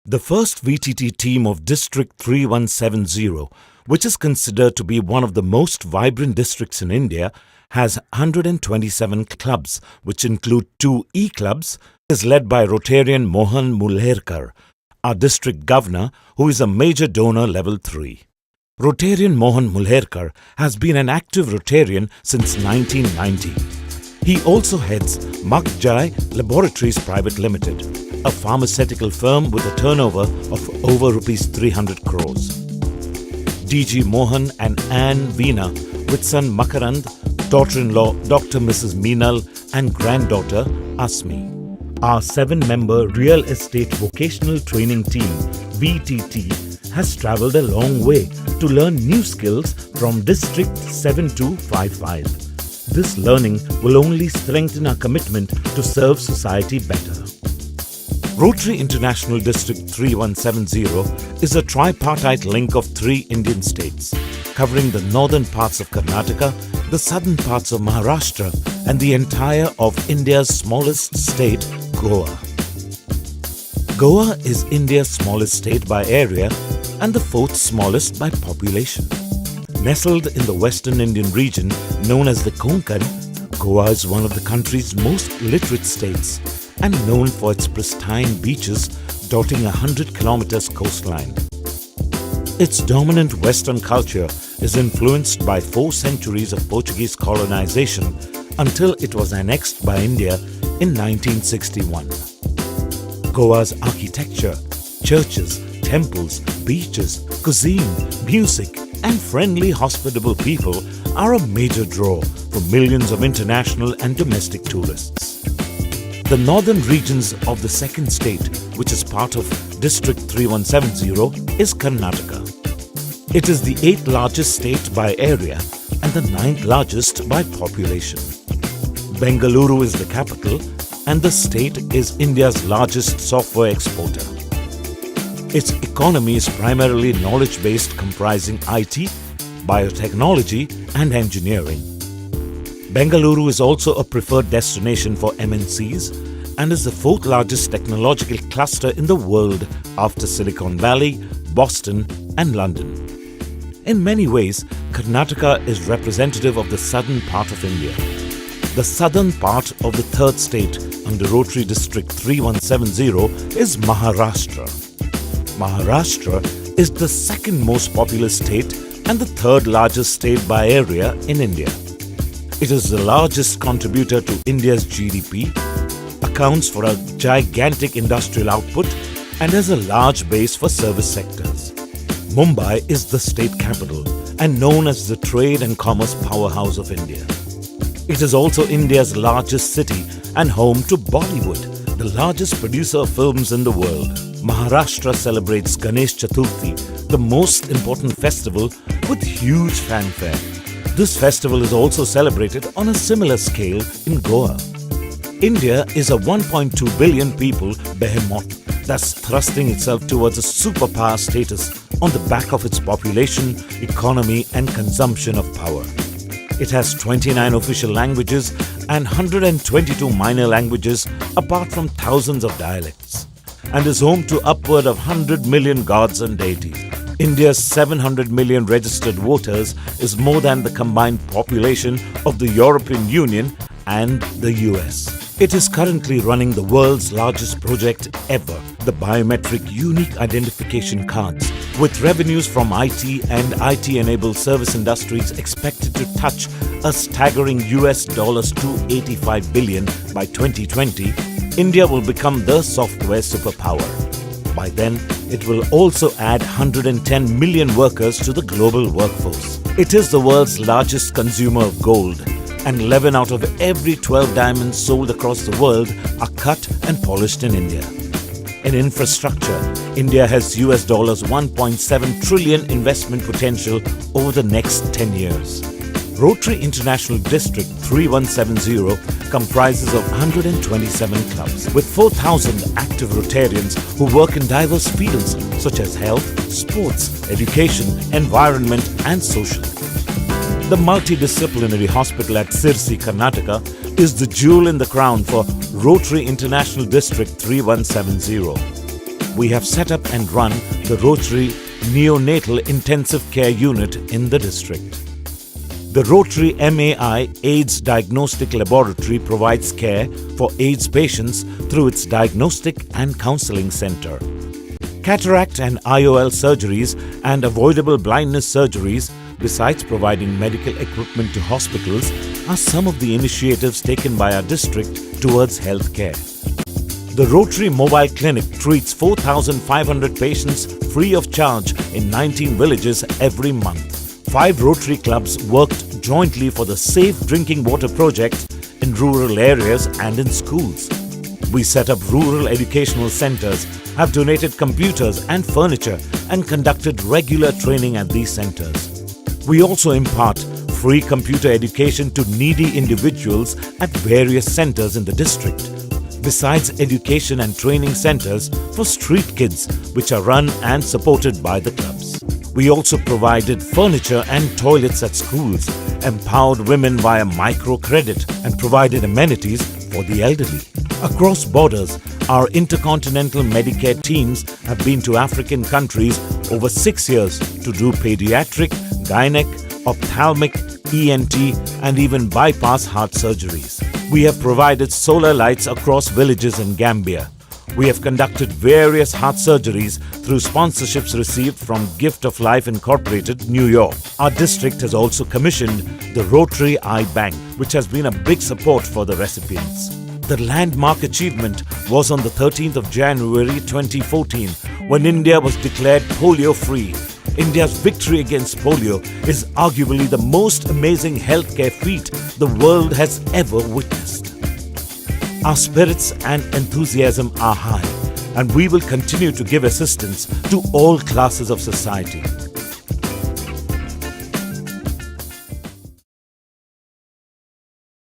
The first VTT Team of District 3170, which is considered to be one of the most vibrant districts in India, has 127 clubs, which include 2 E-clubs, is led by Rotarian Mohan Mulherkar, our district governor, who is a major donor level 3. Rotarian Mohan Mulherkar has been an active Rotarian since 1990. He also heads Makjai Laboratories Private Limited, a pharmaceutical firm with a turnover of over Rs 300 crores. DG Mohan and Anne Veena, with son Makarand, daughter-in-law Dr. Mrs. Meenal and granddaughter Asmi. Our 7-member Real Estate Vocational Training Team, VTT, has travelled a long way to learn new skills from District 7255. This learning will only strengthen our commitment to serve society better. Rotary International District 3170 is a tripartite link of 3 Indian states, covering the northern parts of Karnataka, the southern parts of Maharashtra and the entire of India's smallest state, Goa. Goa is India's smallest state by area and the 4th smallest by population. Nestled in the western Indian region known as the Konkan, Goa is one of the country's most literate states and known for its pristine beaches dotting 100 kilometers coastline. Its dominant Western culture is influenced by 4 centuries of Portuguese colonization until it was annexed by India in 1961. Goa's architecture, churches, temples, beaches, cuisine, music and friendly hospitable people are a major draw for millions of international and domestic tourists. The northern regions of the second state, which is part of District 3170, is Karnataka. It is the 8th largest state by area and the 9th largest by population. Bengaluru is the capital and the state is India's largest software exporter. Its economy is primarily knowledge-based, comprising IT, biotechnology and engineering. Bengaluru is also a preferred destination for MNCs and is the 4th largest technological cluster in the world after Silicon Valley, Boston and London. In many ways, Karnataka is representative of the southern part of India. The southern part of the 3rd state under Rotary District 3170 is Maharashtra. Maharashtra is the 2nd most populous state and the 3rd largest state by area in India. It is the largest contributor to India's GDP, accounts for a gigantic industrial output and has a large base for service sectors. Mumbai is the state capital and known as the trade and commerce powerhouse of India. It is also India's largest city and home to Bollywood, the largest producer of films in the world. Maharashtra celebrates Ganesh Chaturthi, the most important festival, with huge fanfare. This festival is also celebrated on a similar scale in Goa. India is a 1.2 billion people behemoth that's thrusting itself towards a superpower status on the back of its population, economy and consumption of power. It has 29 official languages and 122 minor languages apart from thousands of dialects, and is home to upward of 100 million gods and deities. India's 700 million registered voters is more than the combined population of the European Union and the US. It is currently running the world's largest project ever, the Biometric Unique Identification Cards, with revenues from IT and IT-enabled service industries expected to touch a staggering US $285 billion by 2020. India will become the software superpower. By then, it will also add 110 million workers to the global workforce. It is the world's largest consumer of gold, and 11 out of every 12 diamonds sold across the world are cut and polished in India. In infrastructure, India has US $1.7 trillion investment potential over the next 10 years. Rotary International District 3170 comprises of 127 clubs with 4,000 active Rotarians who work in diverse fields such as health, sports, education, environment and social. The multidisciplinary hospital at Sirsi, Karnataka is the jewel in the crown for Rotary International District 3170. we have set up and run the Rotary Neonatal Intensive Care Unit in the district. The Rotary MAI AIDS Diagnostic Laboratory provides care for AIDS patients through its Diagnostic and Counseling Center. Cataract and IOL surgeries and avoidable blindness surgeries, besides providing medical equipment to hospitals, are some of the initiatives taken by our district towards healthcare. The Rotary Mobile Clinic treats 4,500 patients free of charge in 19 villages every month. 5 Rotary clubs worked jointly for the Safe Drinking Water project in rural areas and in schools. We set up rural educational centers, have donated computers and furniture, and conducted regular training at these centers. We also impart free computer education to needy individuals at various centers in the district, besides education and training centers for street kids, which are run and supported by the clubs. We also provided furniture and toilets at schools, empowered women via microcredit, and provided amenities for the elderly. Across borders, our intercontinental Medicare teams have been to African countries over 6 years to do pediatric, gynec, ophthalmic, ENT, and even bypass heart surgeries. We have provided solar lights across villages in Gambia. We have conducted various heart surgeries through sponsorships received from Gift of Life Incorporated, New York. Our district has also commissioned the Rotary Eye Bank, which has been a big support for the recipients. The landmark achievement was on the 13th of January 2014 when India was declared polio-free. India's victory against polio is arguably the most amazing healthcare feat the world has ever witnessed. Our spirits and enthusiasm are high, and we will continue to give assistance to all classes of society.